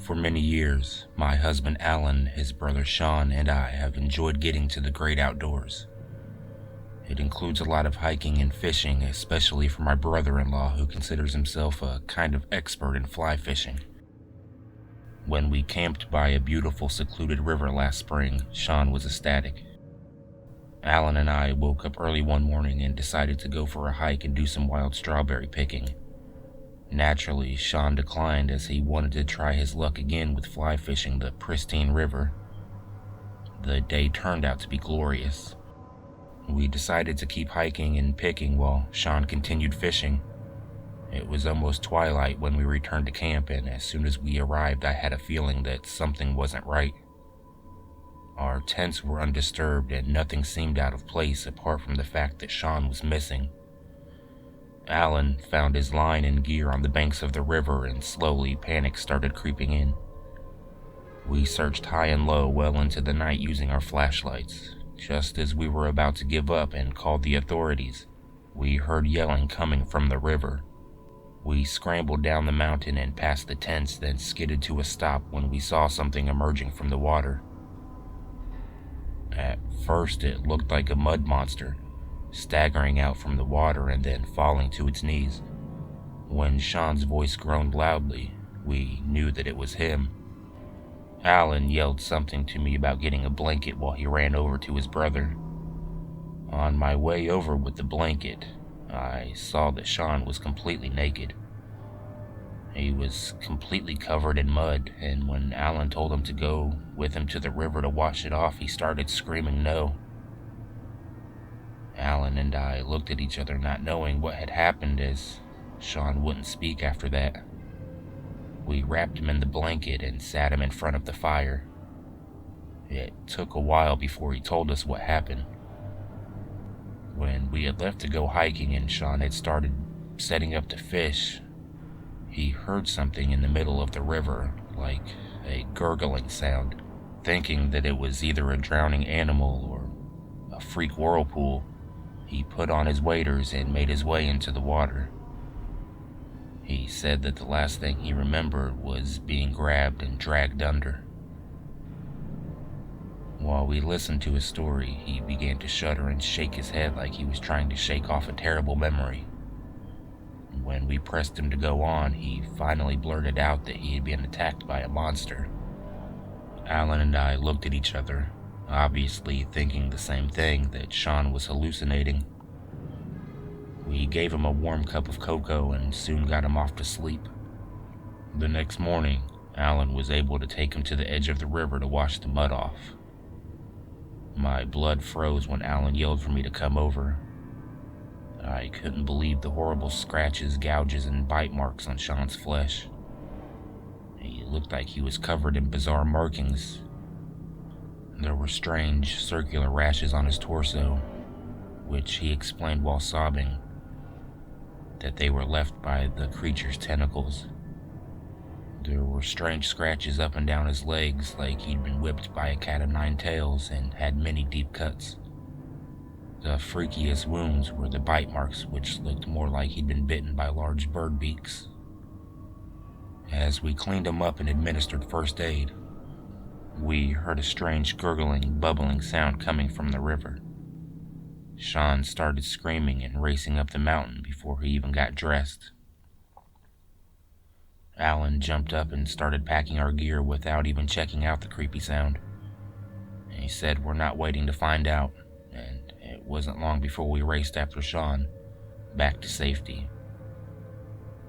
For many years, my husband Alan, his brother Sean, and I have enjoyed getting to the great outdoors. It includes a lot of hiking and fishing, especially for my brother-in-law who considers himself a kind of expert in fly fishing. When we camped by a beautiful secluded river last spring, Sean was ecstatic. Alan and I woke up early one morning and decided to go for a hike and do some wild strawberry picking. Naturally, Sean declined as he wanted to try his luck again with fly fishing the pristine river. The day turned out to be glorious. We decided to keep hiking and picking while Sean continued fishing. It was almost twilight when we returned to camp, and as soon as we arrived, I had a feeling that something wasn't right. Our tents were undisturbed and nothing seemed out of place apart from the fact that Sean was missing. Alan found his line and gear on the banks of the river, and slowly panic started creeping in. We searched high and low well into the night using our flashlights. Just as we were about to give up and called the authorities, we heard yelling coming from the river. We scrambled down the mountain and past the tents, then skidded to a stop when we saw something emerging from the water. At first it looked like a mud monster, staggering out from the water and then falling to its knees. When Sean's voice groaned loudly, we knew that it was him. Alan yelled something to me about getting a blanket while he ran over to his brother. On my way over with the blanket, I saw that Sean was completely naked. He was completely covered in mud, and when Alan told him to go with him to the river to wash it off, he started screaming no. Alan and I looked at each other, not knowing what had happened, as Sean wouldn't speak after that. We wrapped him in the blanket and sat him in front of the fire. It took a while before he told us what happened. When we had left to go hiking and Sean had started setting up to fish, he heard something in the middle of the river, like a gurgling sound. Thinking that it was either a drowning animal or a freak whirlpool, he put on his waders and made his way into the water. He said that the last thing he remembered was being grabbed and dragged under. While we listened to his story, he began to shudder and shake his head like he was trying to shake off a terrible memory. When we pressed him to go on, he finally blurted out that he had been attacked by a monster. Alan and I looked at each other, obviously thinking the same thing, that Sean was hallucinating. We gave him a warm cup of cocoa and soon got him off to sleep. The next morning, Alan was able to take him to the edge of the river to wash the mud off. My blood froze when Alan yelled for me to come over. I couldn't believe the horrible scratches, gouges, and bite marks on Sean's flesh. He looked like he was covered in bizarre markings. There were strange, circular rashes on his torso, which he explained while sobbing that they were left by the creature's tentacles. There were strange scratches up and down his legs, like he'd been whipped by a cat of nine tails, and had many deep cuts. The freakiest wounds were the bite marks, which looked more like he'd been bitten by large bird beaks. As we cleaned him up and administered first aid, we heard a strange gurgling, bubbling sound coming from the river. Sean started screaming and racing up the mountain before he even got dressed. Alan jumped up and started packing our gear without even checking out the creepy sound. He said we're not waiting to find out, and it wasn't long before we raced after Sean, back to safety.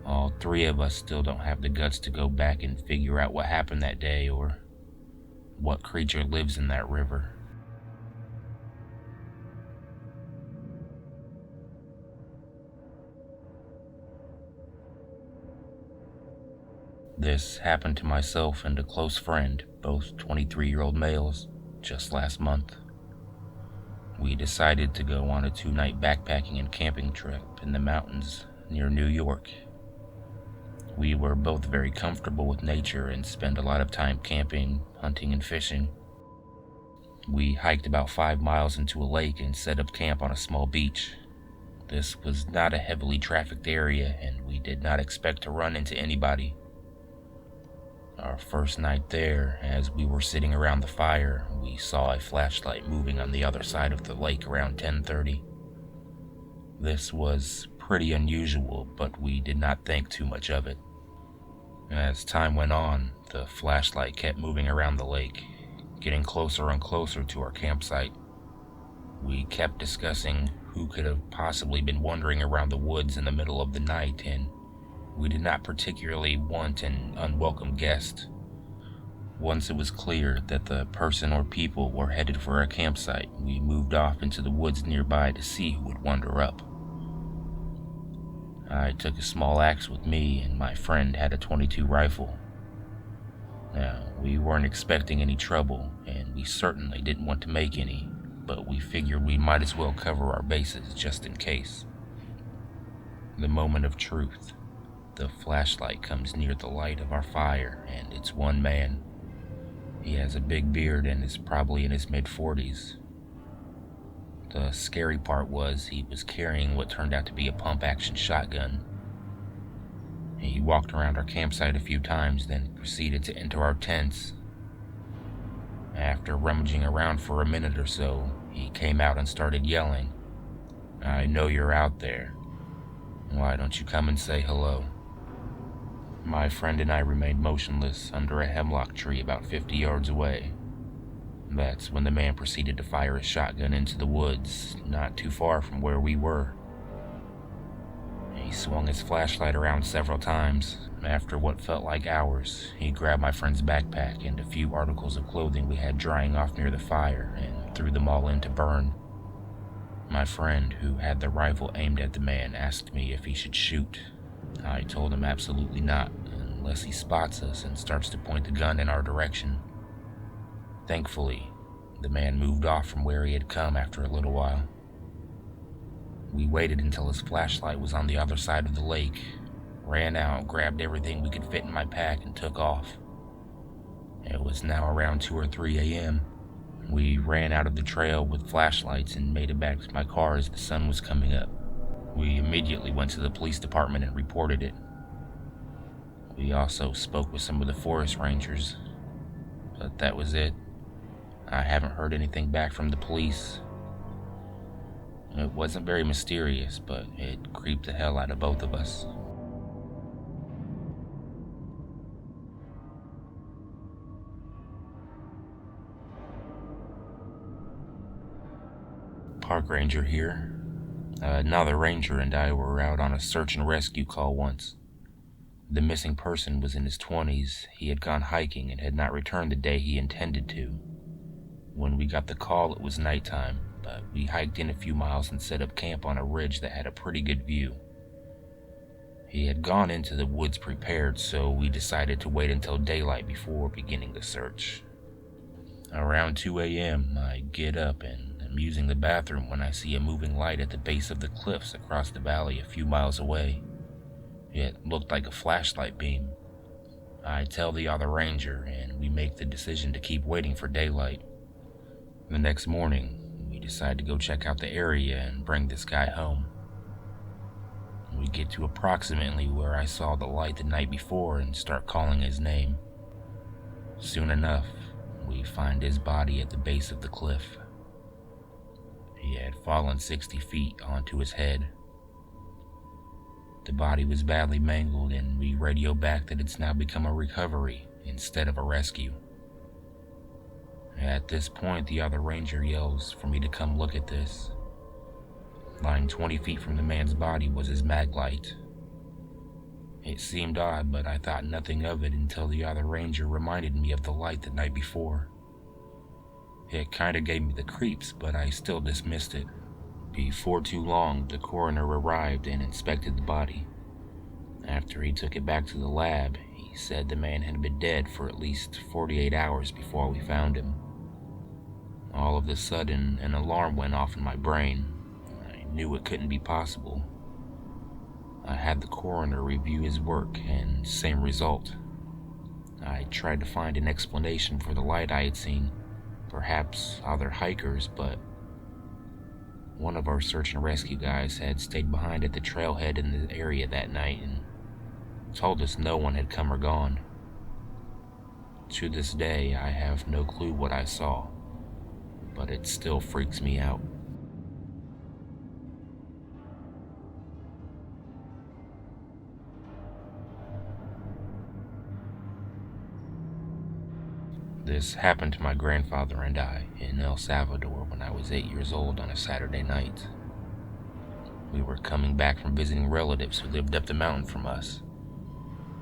All three of us still don't have the guts to go back and figure out what happened that day or what creature lives in that river. This happened to myself and a close friend, both 23-year-old males, just last month. We decided to go on a 2-night backpacking and camping trip in the mountains near New York. We were both very comfortable with nature and spent a lot of time camping, hunting, and fishing. We hiked about 5 miles into a lake and set up camp on a small beach. This was not a heavily trafficked area, and we did not expect to run into anybody. Our first night there, as we were sitting around the fire, we saw a flashlight moving on the other side of the lake around 10:30. This was pretty unusual, but we did not think too much of it. As time went on, the flashlight kept moving around the lake, getting closer and closer to our campsite. We kept discussing who could have possibly been wandering around the woods in the middle of the night, and we did not particularly want an unwelcome guest. Once it was clear that the person or people were headed for our campsite, we moved off into the woods nearby to see who would wander up. I took a small axe with me, and my friend had a .22 rifle. Now, we weren't expecting any trouble, and we certainly didn't want to make any, but we figured we might as well cover our bases just in case. The moment of truth. The flashlight comes near the light of our fire, and it's one man. He has a big beard and is probably in his mid-40s. The scary part was he was carrying what turned out to be a pump-action shotgun. He walked around our campsite a few times, then proceeded to enter our tents. After rummaging around for a minute or so, he came out and started yelling, "I know you're out there. Why don't you come and say hello?" My friend and I remained motionless under a hemlock tree about 50 yards away. That's when the man proceeded to fire his shotgun into the woods, not too far from where we were. He swung his flashlight around several times. After what felt like hours, he grabbed my friend's backpack and a few articles of clothing we had drying off near the fire and threw them all in to burn. My friend, who had the rifle aimed at the man, asked me if he should shoot. I told him absolutely not, unless he spots us and starts to point the gun in our direction. Thankfully, the man moved off from where he had come after a little while. We waited until his flashlight was on the other side of the lake, ran out, grabbed everything we could fit in my pack, and took off. It was now around 2 or 3 a.m. We ran out of the trail with flashlights and made it back to my car as the sun was coming up. We immediately went to the police department and reported it. We also spoke with some of the forest rangers, but that was it. I haven't heard anything back from the police. It wasn't very mysterious, but it creeped the hell out of both of us. Park ranger here. Another ranger and I were out on a search and rescue call once. The missing person was in his 20s. He had gone hiking and had not returned the day he intended to. When we got the call, it was nighttime, but we hiked in a few miles and set up camp on a ridge that had a pretty good view. He had gone into the woods prepared, so we decided to wait until daylight before beginning the search. Around 2 a.m., I get up and am using the bathroom when I see a moving light at the base of the cliffs across the valley a few miles away. It looked like a flashlight beam. I tell the other ranger, and we make the decision to keep waiting for daylight. The next morning, we decide to go check out the area and bring this guy home. We get to approximately where I saw the light the night before and start calling his name. Soon enough, we find his body at the base of the cliff. He had fallen 60 feet onto his head. The body was badly mangled, and we radio back that it's now become a recovery instead of a rescue. At this point, the other ranger yells for me to come look at this. Lying 20 feet from the man's body was his mag light. It seemed odd, but I thought nothing of it until the other ranger reminded me of the light the night before. It kinda gave me the creeps, but I still dismissed it. Before too long, the coroner arrived and inspected the body. After he took it back to the lab, he said the man had been dead for at least 48 hours before we found him. All of a sudden, an alarm went off in my brain. I knew it couldn't be possible. I had the coroner review his work, and same result. I tried to find an explanation for the light I had seen, perhaps other hikers, but one of our search and rescue guys had stayed behind at the trailhead in the area that night and told us no one had come or gone. To this day, I have no clue what I saw, but it still freaks me out. This happened to my grandfather and I in El Salvador when I was 8 years old on a Saturday night. We were coming back from visiting relatives who lived up the mountain from us,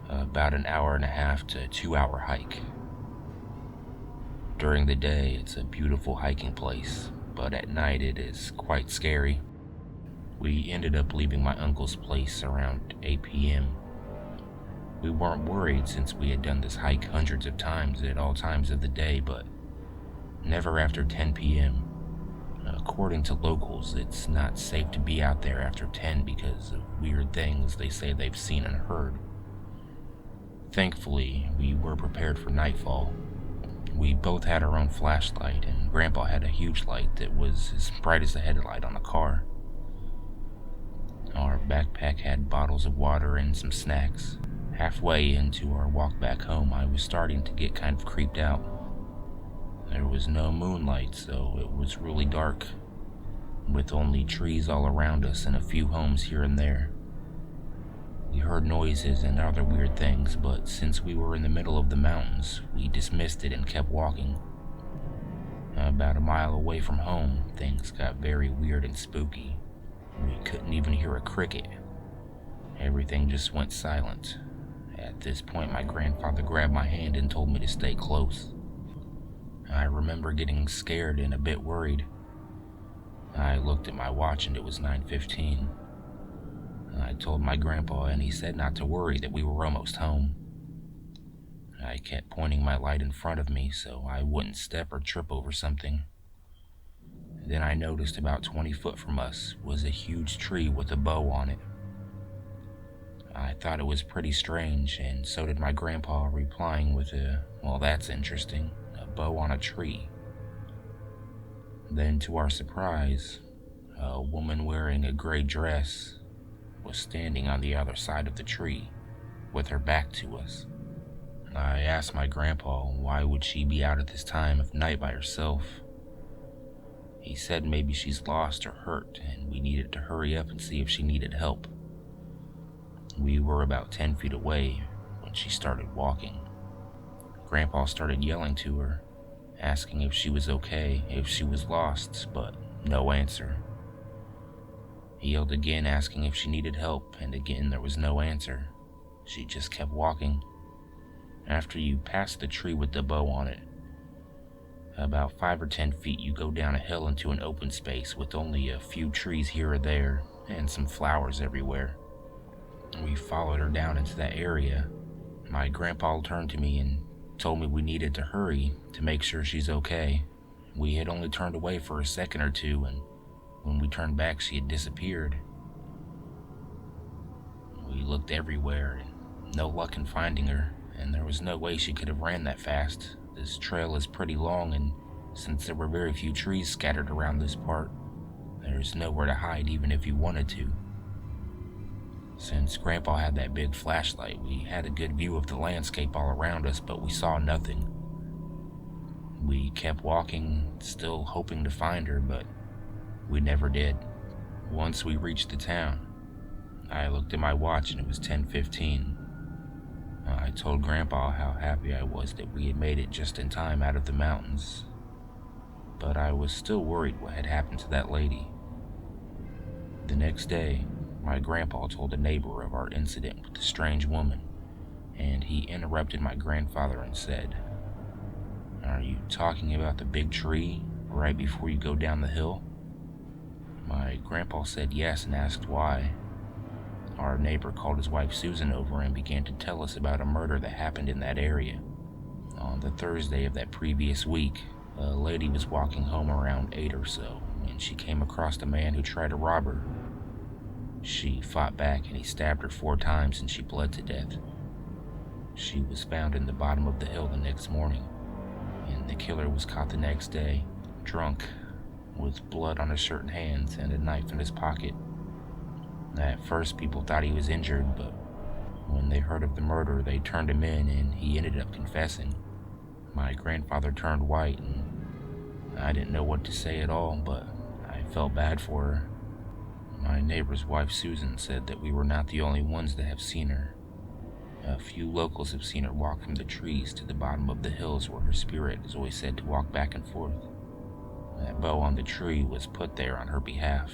about an hour and a half to 2 hour hike. During the day, it's a beautiful hiking place, but at night it is quite scary. We ended up leaving my uncle's place around 8 p.m. We weren't worried since we had done this hike hundreds of times at all times of the day, but never after 10 p.m. According to locals, it's not safe to be out there after 10 because of weird things they say they've seen and heard. Thankfully, we were prepared for nightfall. We both had our own flashlight, and Grandpa had a huge light that was as bright as the headlight on a car. Our backpack had bottles of water and some snacks. Halfway into our walk back home, I was starting to get kind of creeped out. There was no moonlight, so it was really dark, with only trees all around us and a few homes here and there. We heard noises and other weird things, but since we were in the middle of the mountains, we dismissed it and kept walking. About a mile away from home, things got very weird and spooky. We couldn't even hear a cricket. Everything just went silent. At this point, my grandfather grabbed my hand and told me to stay close. I remember getting scared and a bit worried. I looked at my watch and it was 9:15. I told my grandpa and he said not to worry, that we were almost home. I kept pointing my light in front of me so I wouldn't step or trip over something. Then I noticed about 20 foot from us was a huge tree with a bow on it. I thought it was pretty strange, and so did my grandpa, replying with well, that's interesting, a bow on a tree. Then, to our surprise, a woman wearing a gray dress was standing on the other side of the tree, with her back to us. I asked my grandpa why would she be out at this time of night by herself. He said maybe she's lost or hurt, and we needed to hurry up and see if she needed help. We were about 10 feet away when she started walking. Grandpa started yelling to her, asking if she was okay, if she was lost, but no answer. He yelled again, asking if she needed help, and again there was no answer. She just kept walking. After you pass the tree with the bow on it, about 5 or 10 feet you go down a hill into an open space with only a few trees here or there and some flowers everywhere. We followed her down into that area. My grandpa turned to me and told me we needed to hurry to make sure she's okay. We had only turned away for a second or two, and when we turned back she had disappeared. We looked everywhere and no luck in finding her, and there was no way she could have ran that fast. This trail is pretty long, and since there were very few trees scattered around this part, there's nowhere to hide even if you wanted to. Since Grandpa had that big flashlight, we had a good view of the landscape all around us, but we saw nothing. We kept walking, still hoping to find her, but we never did. Once we reached the town, I looked at my watch and it was 10:15. I told Grandpa how happy I was that we had made it just in time out of the mountains, but I was still worried what had happened to that lady. The next day, my grandpa told a neighbor of our incident with the strange woman, and he interrupted my grandfather and said, "Are you talking about the big tree right before you go down the hill?" My grandpa said yes and asked why. Our neighbor called his wife Susan over and began to tell us about a murder that happened in that area. On the Thursday of that previous week, a lady was walking home around 8 or so, and she came across a man who tried to rob her. She fought back and he stabbed her 4 times and she bled to death. She was found in the bottom of the hill the next morning, and the killer was caught the next day, drunk, with blood on his shirt and hands and a knife in his pocket. At first people thought he was injured, but when they heard of the murder they turned him in and he ended up confessing. My grandfather turned white, and I didn't know what to say at all, but I felt bad for her. My neighbor's wife, Susan, said that we were not the only ones that have seen her. A few locals have seen her walk from the trees to the bottom of the hills where her spirit is always said to walk back and forth. That bow on the tree was put there on her behalf.